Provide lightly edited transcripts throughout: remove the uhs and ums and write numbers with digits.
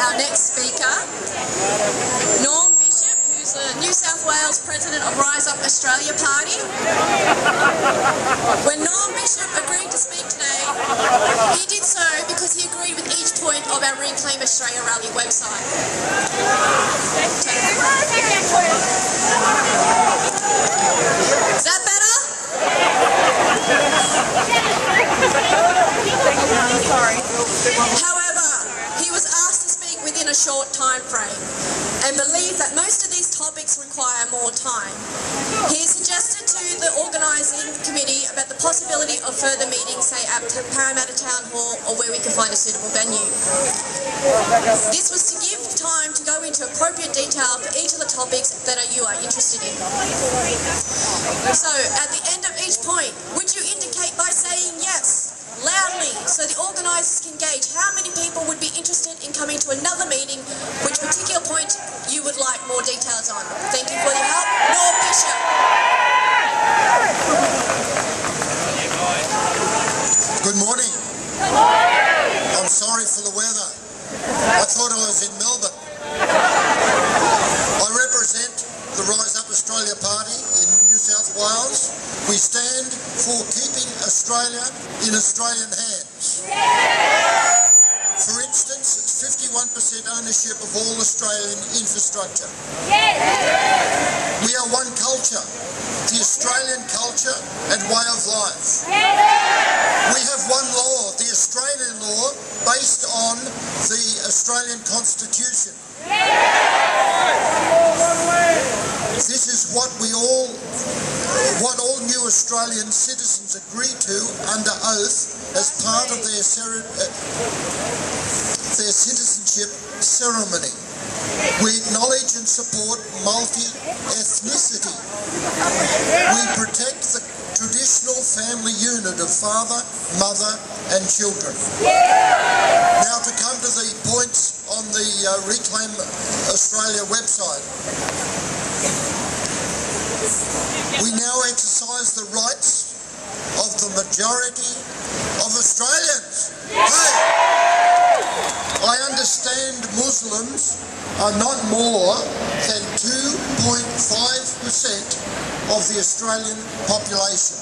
our next speaker, Norm Bishop, who's the New South Wales President of Rise Up Australia Party. When Norm Bishop agreed to speak today, he did so because he agreed with each point of our Reclaim Australia Rally website. Is that better? However, he was asked to speak within a short time frame and believed that most of these topics require more time. He suggested to the organising committee about the possibility of further meetings, say at Parramatta Town Hall or where we could find a suitable venue. This was to give time to go into appropriate detail for each of the topics that you are interested in. So, at the end of each point, would you indicate by saying yes loudly so the organisers can gauge how many people would be interested in coming to another meeting, which particular point you would like more details on. Thank you for your help. Norm Bishop. Good morning. Good morning. I'm sorry for the weather. I thought I was in Melbourne. I represent the Rise Up Australia Party in New South Wales. We stand for keeping Australia in Australian hands. For instance, it's 51% ownership of all Australian infrastructure. We are one culture, the Australian culture and way of life. We have one law, the Australian law, based on the Australian Constitution. This is what all new Australian citizens agree to under oath as part of their citizenship ceremony. We acknowledge and support multi-ethnicity. We protect the traditional family unit of father, mother and children. Now to come to the points on the Reclaim Australia website. We now exercise the rights of the majority of Australians. Hey, I understand Muslims are not more than 2.5% of the Australian population.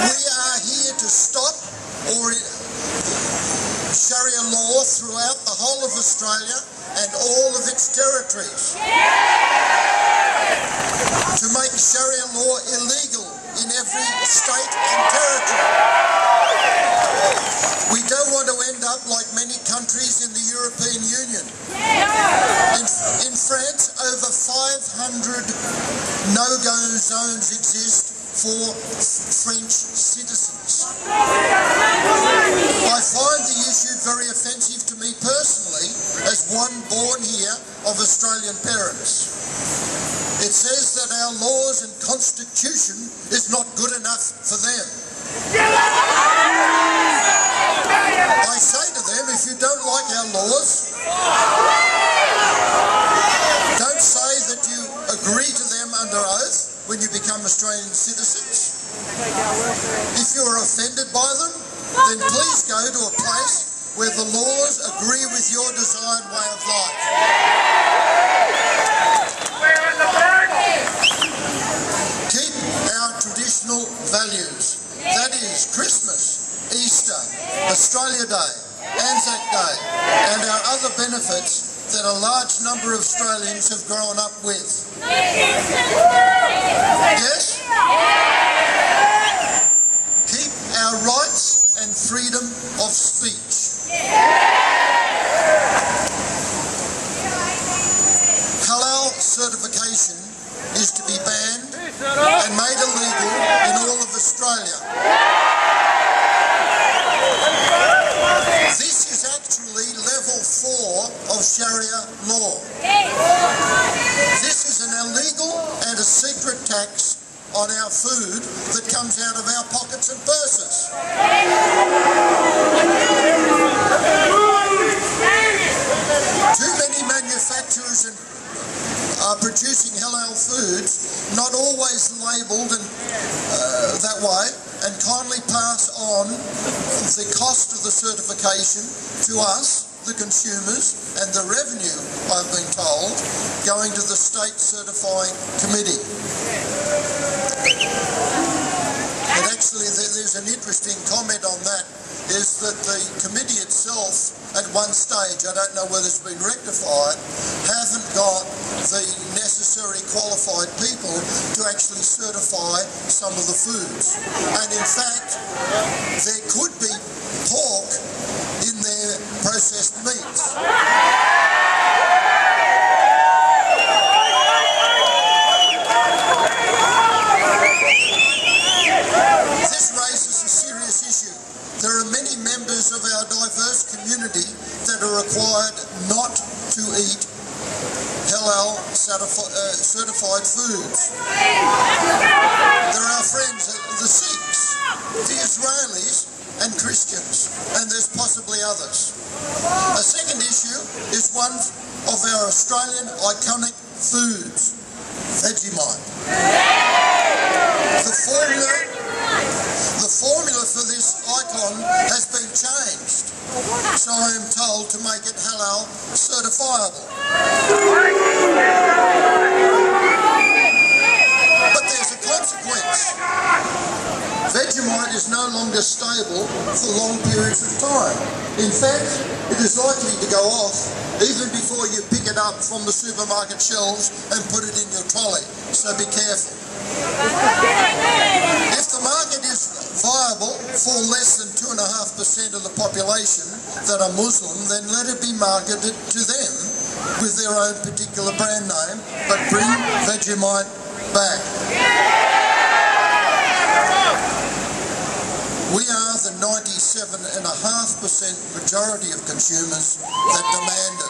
We are here to stop Sharia law throughout the whole of Australia and all of its territories. To make Sharia law illegal in every state and territory. We don't want to end up like many countries in the European Union. In France, over 500 no-go zones exist for French citizens. I find the issue very offensive to me personally, as one born here of Australian parents. It says that our laws and constitution is not good enough for them. I say to them, if you don't like our laws, don't say that you agree to them under oath when you become Australian citizens. If you're offended by them, then please go to a place where the laws agree with your desired way of life. Keep our traditional values. That is Christmas, Easter, Australia Day, Anzac Day, and our other benefits that a large number of Australians have grown up with. Yes? Keep our rights and freedom of speech. Halal certification is to be banned and made illegal in all of Australia. This is actually level 4 of Sharia law. This is an illegal and a secret tax on our food that comes out of our pockets and purses. pass on the cost of the certification to us, the consumers, and the revenue, I've been told, going to the state certifying committee. And actually there's an interesting comment on that, is that the committee itself at one stage, I don't know whether it's been rectified, haven't got the necessary qualified people to actually certify some of the foods. And in fact, there could be pork in their processed meats. This raises a serious issue. There are many members of our diverse community that are required not to eat halal certified foods. There are our friends, the Sikhs, the Israelis, and Christians, and there's possibly others. A second issue is one of our Australian iconic foods, Vegemite. The formula for this icon has been changed, so I am told, to make it halal certifiable. But there's a consequence. Vegemite is no longer stable for long periods of time. In fact, it is likely to go off even before you pick it up from the supermarket shelves and put it in your trolley, so be careful. If the market is viable for less than 2.5% of the population that are Muslim, then let it be marketed to them with their own particular brand name, but bring Vegemite back. We are the 97.5% majority of consumers that demand it.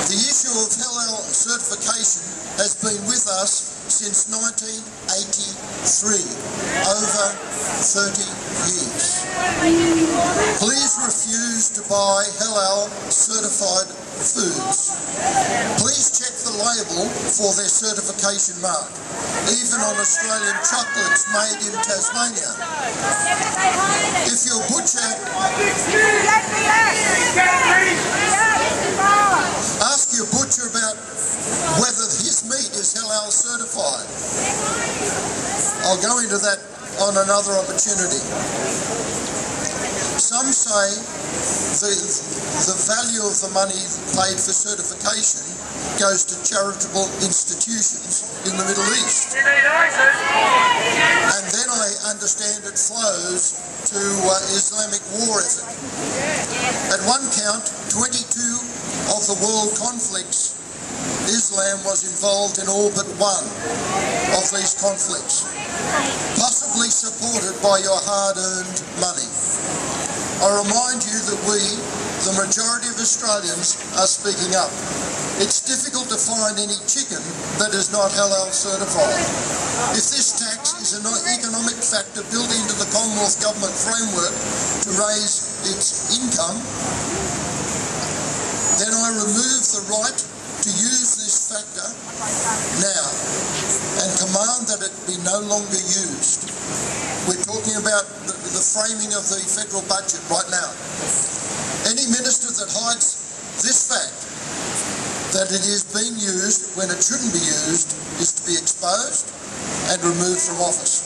The issue of halal certification has been with us since 1983, over 30 years. Please refuse to buy halal certified foods. Please check the label for their certification mark, even on Australian chocolates made in Tasmania. If your butcher... Ask your butcher about whether his meat is halal certified. I'll go into that on another opportunity. Some say the value of the money paid for certification goes to charitable institutions in the Middle East. And then I understand it flows to Islamic war effort. At one count, 22 of the world conflicts, Islam was involved in all but one of these conflicts, possibly supported by your hard-earned money. I remind you that we, the majority of Australians, are speaking up. It's difficult to find any chicken that is not halal certified. If this tax is an economic factor built into the Commonwealth Government framework to raise its income, then I remove the right to use this factor now and command that it be no longer used. We're talking about the framing of the federal budget right now. Any minister that hides this fact, that it is being used when it shouldn't be used, is to be exposed and removed from office.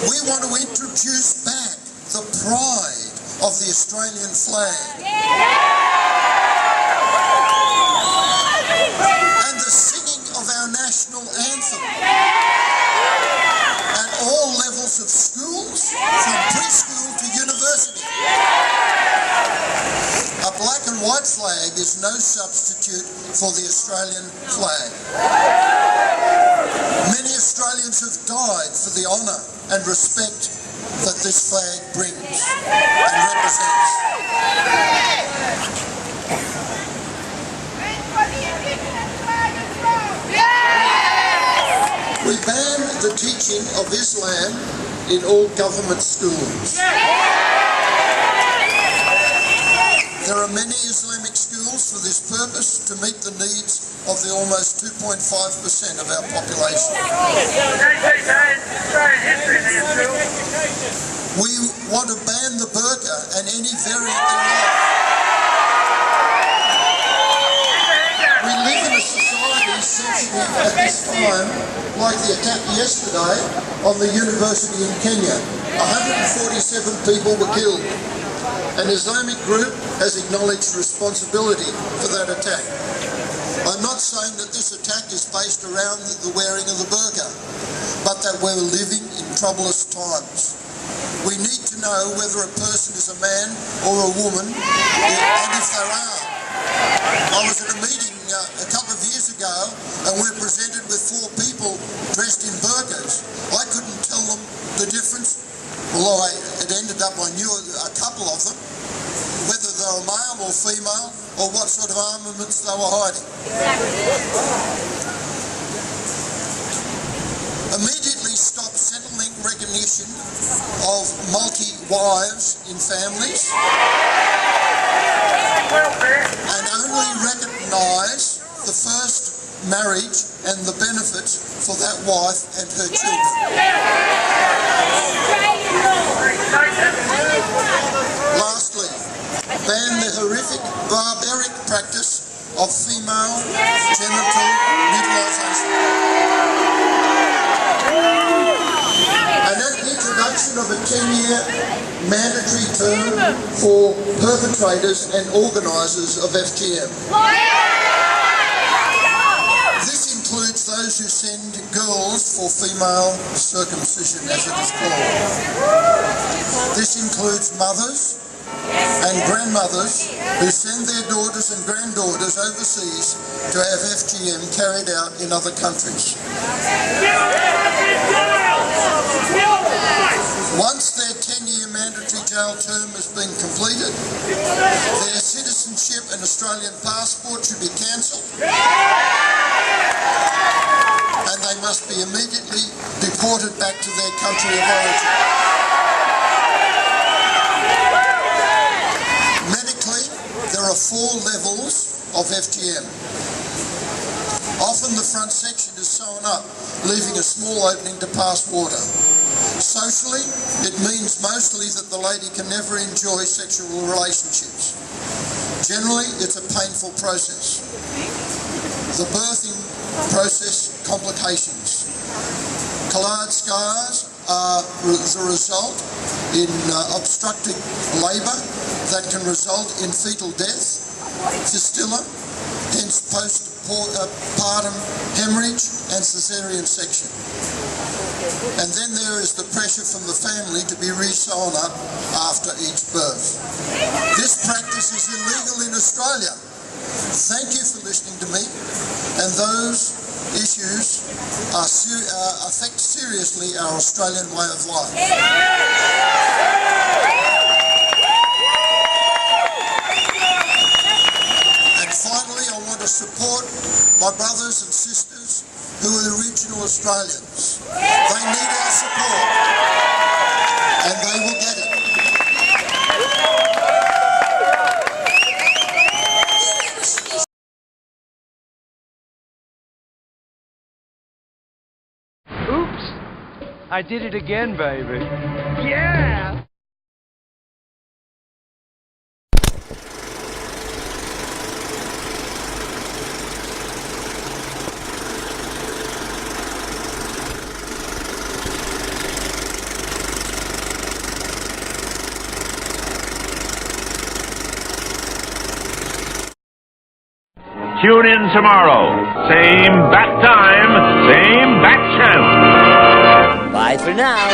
We want to introduce back the pride of the Australian flag. And the singing of our national anthem at all levels of schools, from preschool to university. A black and white flag is no substitute for the Australian flag. Many Australians have died for the honour and respect that this flag brings and represents. We ban the teaching of Islam in all government schools. There are many Islamic schools for this purpose to meet the needs of the almost 2.5% of our population. We want to ban the burqa and any variant thereof. We live in a society sensitive at this time, like the attack yesterday on the university in Kenya. 147 people were killed. An Islamic group has acknowledged responsibility for that attack. I'm not saying that this attack is based around the wearing of the burqa, but that we're living in troublous times. We need to know whether a person is a man or a woman, and if they're armed. I was at a meeting a couple of years ago, and we were presented with 4 people dressed in burqas. I couldn't tell them the difference, although it ended up I knew a couple of them, whether they were male or female, or what sort of armaments they were hiding. Immediately stop settling recognition of multi-wives in families, and only recognise the first marriage and the benefits for that wife and her children. Lastly, ban the horrific, barbaric practice of female genital mutilation. And an introduction of a 10-year mandatory term for perpetrators and organisers of FGM. This includes those who send girls for female circumcision, as it is called. This includes mothers and grandmothers who send their daughters and granddaughters overseas to have FGM carried out in other countries. Once their 10-year mandatory jail term has been completed, their citizenship and Australian passport should be cancelled, and they must be immediately deported back to their country of origin. Medically, there are 4 levels of FGM. Often the front section is sewn up, leaving a small opening to pass water. Socially, it means mostly that the lady can never enjoy sexual relationships. Generally, it's a painful process. The birthing process complications. Collard scars are the result in obstructed labour that can result in fetal death, fistula, hence postpartum hemorrhage and caesarean section. And then there is the pressure from the family to be re-sewn up after each birth. This practice is illegal in Australia. Thank you for listening to me, and those issues affect seriously our Australian way of life. And finally, I want to support my brothers and sisters who are the original Australians. They need our support, and they will get it. Oops! I did it again, baby. Yeah! Tune in tomorrow. Same bat time, same bat channel. Bye for now.